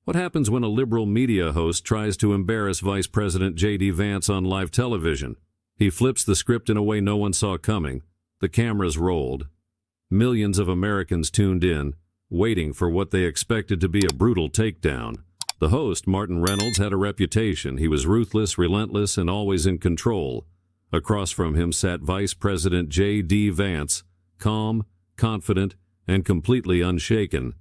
What happens when a liberal media host tries to embarrass Vice President JD Vance on live television? He flips the script in a way no one saw coming. The cameras rolled. Millions of Americans tuned in, waiting for what they expected to be a brutal takedown. The host, Martin Reynolds, had a reputation. He was ruthless, relentless, and always in control. Across from him sat Vice President JD Vance, calm, confident, and completely unshaken.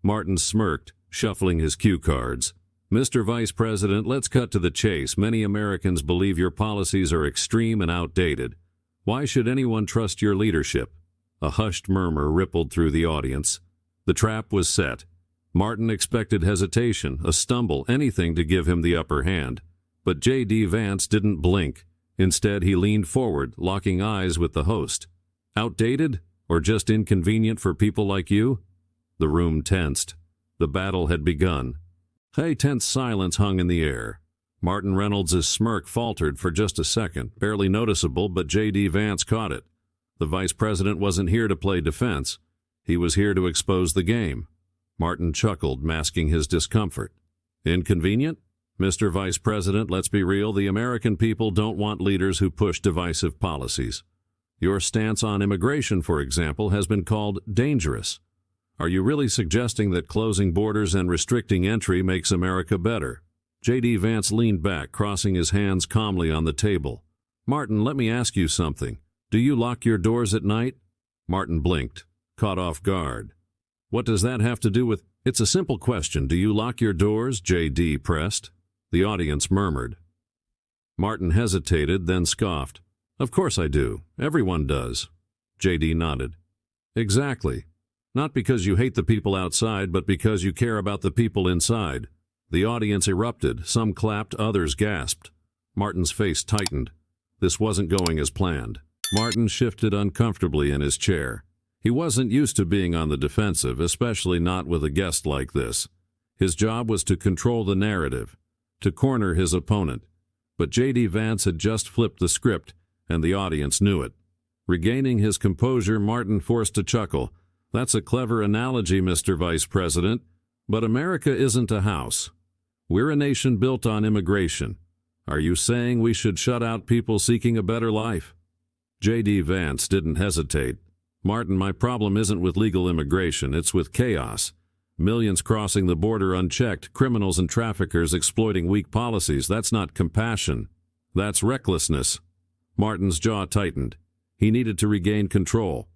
Martin smirked, shuffling his cue cards. "Mr. Vice President, let's cut to the chase. Many Americans believe your policies are extreme and outdated. Why should anyone trust your leadership?" A hushed murmur rippled through the audience. The trap was set. Martin expected hesitation, a stumble, anything to give him the upper hand. But J.D. Vance didn't blink. Instead, he leaned forward, locking eyes with the host. "Outdated? Or just inconvenient for people like you?" The room tensed. The battle had begun. A tense silence hung in the air. Martin Reynolds' smirk faltered for just a second, barely noticeable, but J.D. Vance caught it. The vice president wasn't here to play defense. He was here to expose the game. Martin chuckled, masking his discomfort. "Inconvenient? Mr. Vice President, let's be real. The American people don't want leaders who push divisive policies. Your stance on immigration, for example, has been called dangerous. Are you really suggesting that closing borders and restricting entry makes America better?" J.D. Vance leaned back, crossing his hands calmly on the table. "Martin, let me ask you something. Do you lock your doors at night?" Martin blinked, caught off guard. "What does that have to do with—" "It's a simple question. Do you lock your doors?" J.D. pressed. The audience murmured. Martin hesitated, then scoffed. "Of course I do. Everyone does." J.D. nodded. "Exactly. Not because you hate the people outside, but because you care about the people inside." The audience erupted. Some clapped, others gasped. Martin's face tightened. This wasn't going as planned. Martin shifted uncomfortably in his chair. He wasn't used to being on the defensive, especially not with a guest like this. His job was to control the narrative, to corner his opponent. But J.D. Vance had just flipped the script, and the audience knew it. Regaining his composure, Martin forced a chuckle. "That's a clever analogy, Mr. Vice President. But America isn't a house. We're a nation built on immigration. Are you saying we should shut out people seeking a better life?" J.D. Vance didn't hesitate. "Martin, my problem isn't with legal immigration, it's with chaos. Millions crossing the border unchecked, criminals and traffickers exploiting weak policies. That's not compassion. That's recklessness." Martin's jaw tightened. He needed to regain control.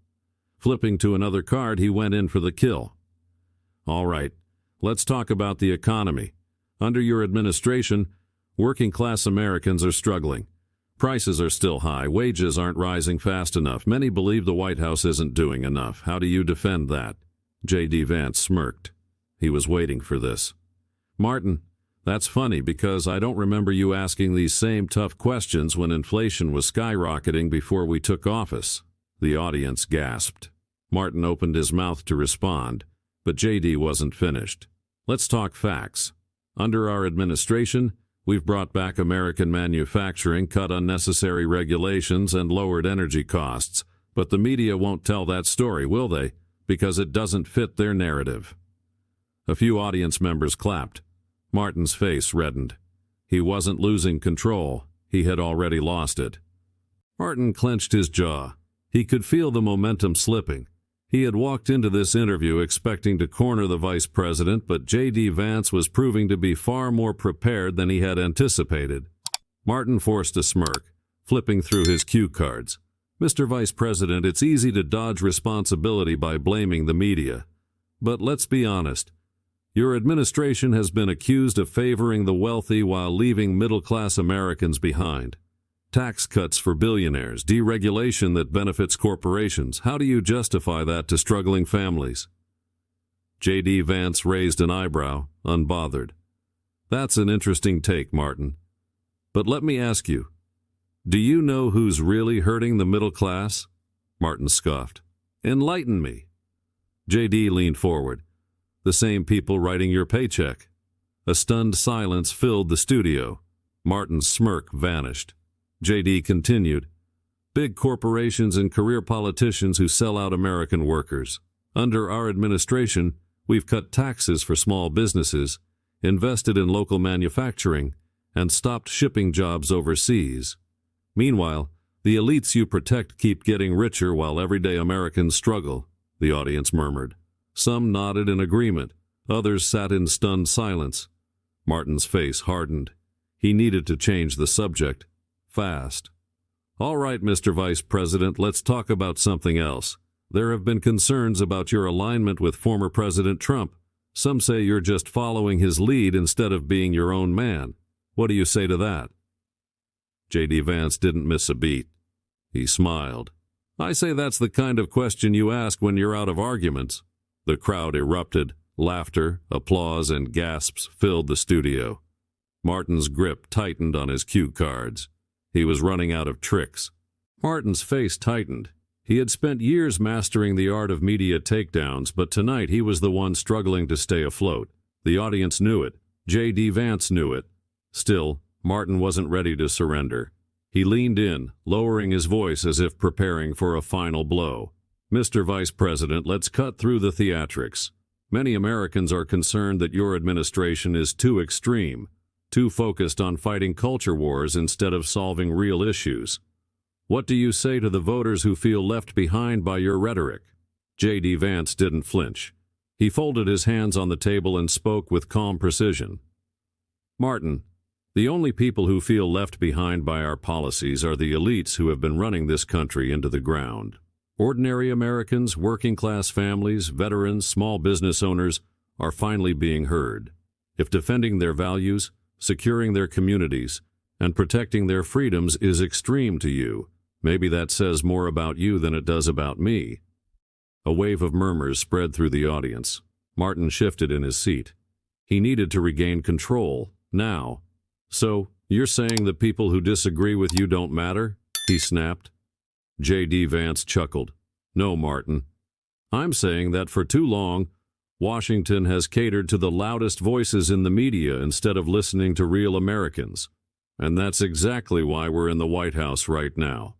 Flipping to another card, he went in for the kill. "All right, let's talk about the economy. Under your administration, working-class Americans are struggling. Prices are still high, wages aren't rising fast enough. Many believe the White House isn't doing enough. How do you defend that?" J.D. Vance smirked. He was waiting for this. "Martin, that's funny because I don't remember you asking these same tough questions when inflation was skyrocketing before we took office." The audience gasped. Martin opened his mouth to respond, but J.D. wasn't finished. "Let's talk facts. Under our administration, we've brought back American manufacturing, cut unnecessary regulations, and lowered energy costs. But the media won't tell that story, will they? Because it doesn't fit their narrative." A few audience members clapped. Martin's face reddened. He wasn't losing control. He had already lost it. Martin clenched his jaw. He could feel the momentum slipping. He had walked into this interview expecting to corner the vice president, but J.D. Vance was proving to be far more prepared than he had anticipated. Martin forced a smirk, flipping through his cue cards. "Mr. Vice President, it's easy to dodge responsibility by blaming the media. But let's be honest. Your administration has been accused of favoring the wealthy while leaving middle-class Americans behind. Tax cuts for billionaires, deregulation that benefits corporations. How do you justify that to struggling families?" J.D. Vance raised an eyebrow, unbothered. "That's an interesting take, Martin. But let me ask you, do you know who's really hurting the middle class?" Martin scoffed. "Enlighten me." J.D. leaned forward. "The same people writing your paycheck." A stunned silence filled the studio. Martin's smirk vanished. J.D. continued, "Big corporations and career politicians who sell out American workers. Under our administration, we've cut taxes for small businesses, invested in local manufacturing, and stopped shipping jobs overseas. Meanwhile, the elites you protect keep getting richer while everyday Americans struggle, the audience murmured. Some nodded in agreement. Others sat in stunned silence. Martin's face hardened. He needed to change the subject. Fast. All right, Mr. Vice President, let's talk about something else. There have been concerns about your alignment with former President Trump. Some say you're just following his lead instead of being your own man. What do you say to that? JD Vance didn't miss a beat. He smiled. I say that's the kind of question you ask when you're out of arguments. The crowd erupted. Laughter, applause, and gasps filled the studio. Martin's grip tightened on his cue cards. He was running out of tricks. Martin's face tightened. He had spent years mastering the art of media takedowns, but tonight he was the one struggling to stay afloat. The audience knew it. JD Vance knew it. Still, Martin wasn't ready to surrender. He leaned in, lowering his voice as if preparing for a final blow. Mr. Vice President, let's cut through the theatrics. Many Americans are concerned that your administration is too extreme, too focused on fighting culture wars instead of solving real issues. What do you say to the voters who feel left behind by your rhetoric? JD Vance didn't flinch. He folded his hands on the table and spoke with calm precision. Martin, the only people who feel left behind by our policies are the elites who have been running this country into the ground. Ordinary Americans, working-class families, veterans, small business owners are finally being heard. If defending their values, securing their communities, and protecting their freedoms is extreme to you, maybe that says more about you than it does about me. A wave of murmurs spread through the audience. Martin shifted in his seat. He needed to regain control, now. So, you're saying the people who disagree with you don't matter? He snapped. JD Vance chuckled. No, Martin. I'm saying that for too long, Washington has catered to the loudest voices in the media instead of listening to real Americans. And that's exactly why we're in the White House right now.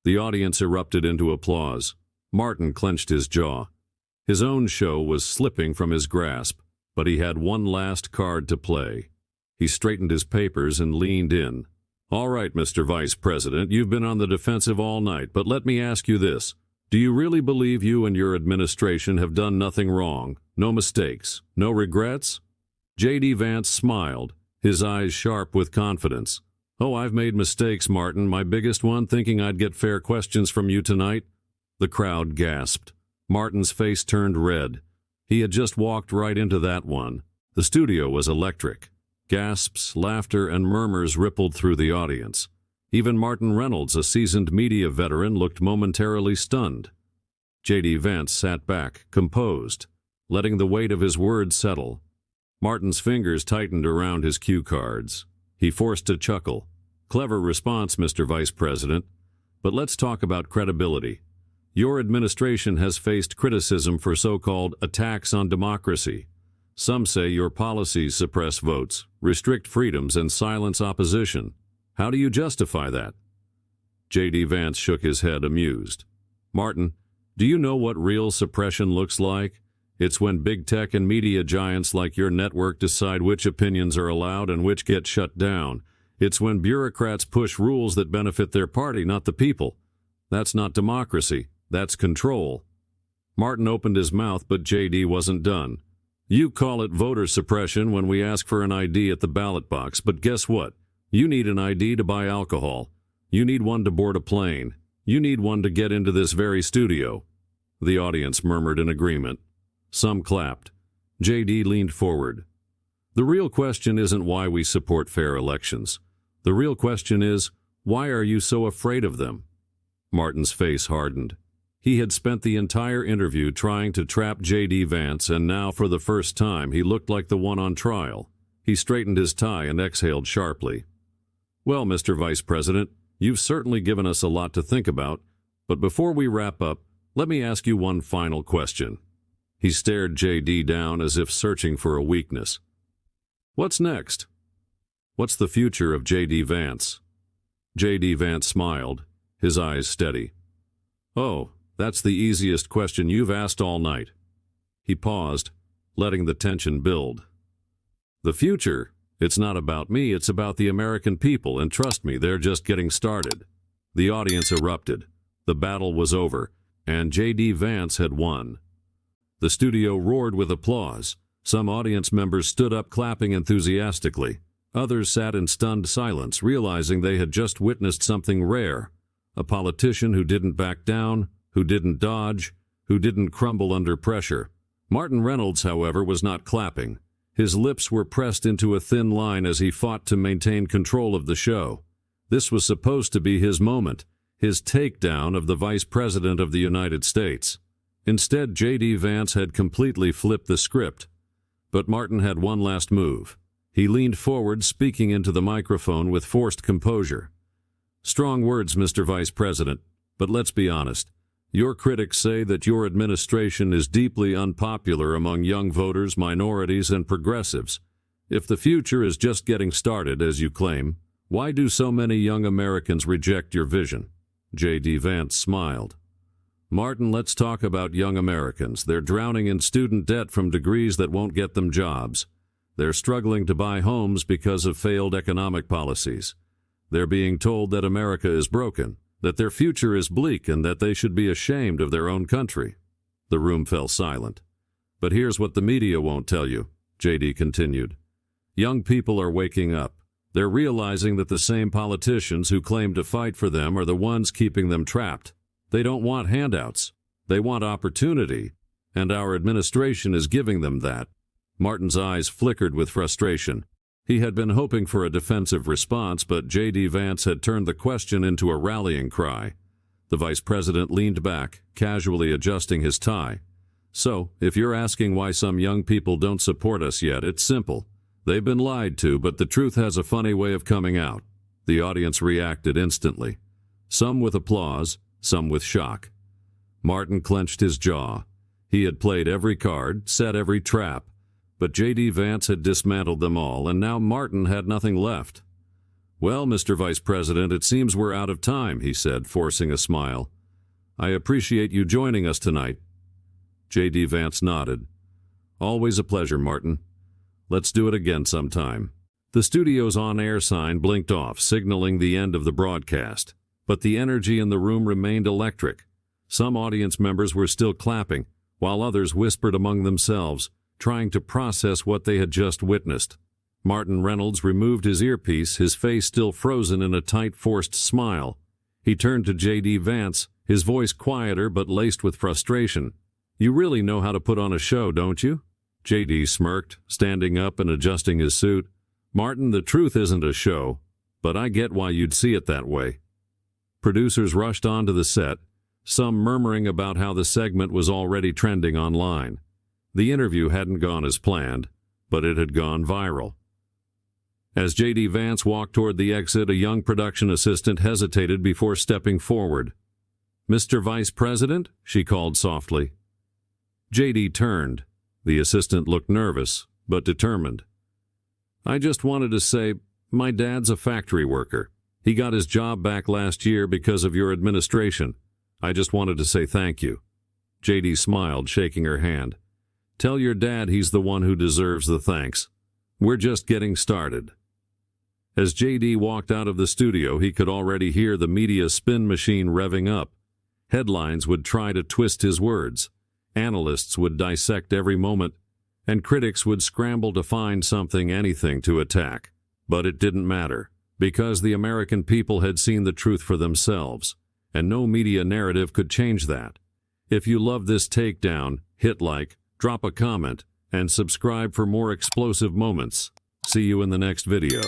The audience erupted into applause. Martin clenched his jaw. His own show was slipping from his grasp, but he had one last card to play. He straightened his papers and leaned in. All right, Mr. Vice President, you've been on the defensive all night, but let me ask you this. Do you really believe you and your administration have done nothing wrong? No mistakes? No regrets? JD Vance smiled, his eyes sharp with confidence. Oh, I've made mistakes, Martin. My biggest one, thinking I'd get fair questions from you tonight. The crowd gasped. Martin's face turned red. He had just walked right into that one. The studio was electric. Gasps, laughter, and murmurs rippled through the audience. Even Martin Reynolds, a seasoned media veteran, looked momentarily stunned. JD Vance sat back, composed, letting the weight of his words settle. Martin's fingers tightened around his cue cards. He forced a chuckle. Clever response, Mr. Vice President. But let's talk about credibility. Your administration has faced criticism for so-called attacks on democracy. Some say your policies suppress votes, restrict freedoms, and silence opposition. How do you justify that? JD Vance shook his head, amused. Martin, do you know what real suppression looks like? It's when big tech and media giants like your network decide which opinions are allowed and which get shut down. It's when bureaucrats push rules that benefit their party, not the people. That's not democracy. That's control. Martin opened his mouth, but JD wasn't done. You call it voter suppression when we ask for an ID at the ballot box, but guess what? You need an ID to buy alcohol. You need one to board a plane. You need one to get into this very studio. The audience murmured in agreement. Some clapped. JD leaned forward. The real question isn't why we support fair elections. The real question is, why are you so afraid of them? Martin's face hardened. He had spent the entire interview trying to trap JD Vance, and now for the first time he looked like the one on trial. He straightened his tie and exhaled sharply. Well, Mr. Vice President, you've certainly given us a lot to think about, but before we wrap up, let me ask you one final question. He stared JD down as if searching for a weakness. What's next? What's the future of JD Vance? JD Vance smiled, his eyes steady. Oh, that's the easiest question you've asked all night. He paused, letting the tension build. The future? It's not about me, it's about the American people, and trust me, they're just getting started. The audience erupted. The battle was over, and JD Vance had won. The studio roared with applause. Some audience members stood up clapping enthusiastically. Others sat in stunned silence, realizing they had just witnessed something rare. A politician who didn't back down, who didn't dodge, who didn't crumble under pressure. Martin Reynolds, however, was not clapping. His lips were pressed into a thin line as he fought to maintain control of the show. This was supposed to be his moment, his takedown of the Vice President of the United States. Instead, JD Vance had completely flipped the script. But Martin had one last move. He leaned forward, speaking into the microphone with forced composure. "Strong words, Mr. Vice President, but let's be honest. Your critics say that your administration is deeply unpopular among young voters, minorities, and progressives. If the future is just getting started, as you claim, why do so many young Americans reject your vision?" JD Vance smiled. "Martin, let's talk about young Americans. They're drowning in student debt from degrees that won't get them jobs. They're struggling to buy homes because of failed economic policies. They're being told that America is broken, that their future is bleak, and that they should be ashamed of their own country." The room fell silent. "But here's what the media won't tell you," JD continued. "Young people are waking up. They're realizing that the same politicians who claim to fight for them are the ones keeping them trapped. They don't want handouts. They want opportunity, and our administration is giving them that." Martin's eyes flickered with frustration. He had been hoping for a defensive response, but JD Vance had turned the question into a rallying cry. The Vice President leaned back, casually adjusting his tie. "So, if you're asking why some young people don't support us yet, it's simple. They've been lied to, but the truth has a funny way of coming out." The audience reacted instantly. Some with applause, some with shock. Martin clenched his jaw. He had played every card, set every trap, but JD Vance had dismantled them all, and now Martin had nothing left. "Well, Mr. Vice President, it seems we're out of time," he said, forcing a smile. "I appreciate you joining us tonight." JD Vance nodded. "Always a pleasure, Martin. Let's do it again sometime." The studio's on-air sign blinked off, signaling the end of the broadcast. But the energy in the room remained electric. Some audience members were still clapping, while others whispered among themselves, trying to process what they had just witnessed. Martin Reynolds removed his earpiece, his face still frozen in a tight, forced smile. He turned to JD Vance, his voice quieter but laced with frustration. "You really know how to put on a show, don't you?" JD smirked, standing up and adjusting his suit. "Martin, the truth isn't a show, but I get why you'd see it that way." Producers rushed onto the set, some murmuring about how the segment was already trending online. The interview hadn't gone as planned, but it had gone viral. As JD Vance walked toward the exit, a young production assistant hesitated before stepping forward. "Mr. Vice President?" she called softly. JD turned. The assistant looked nervous, but determined. "I just wanted to say, my dad's a factory worker. He got his job back last year because of your administration. I just wanted to say thank you." JD smiled, shaking her hand. "Tell your dad he's the one who deserves the thanks. We're just getting started." As JD walked out of the studio, he could already hear the media spin machine revving up. Headlines would try to twist his words. Analysts would dissect every moment, and critics would scramble to find something, anything to attack. But it didn't matter, because the American people had seen the truth for themselves, and no media narrative could change that. If you love this takedown, hit like, drop a comment, and subscribe for more explosive moments. See you in the next video.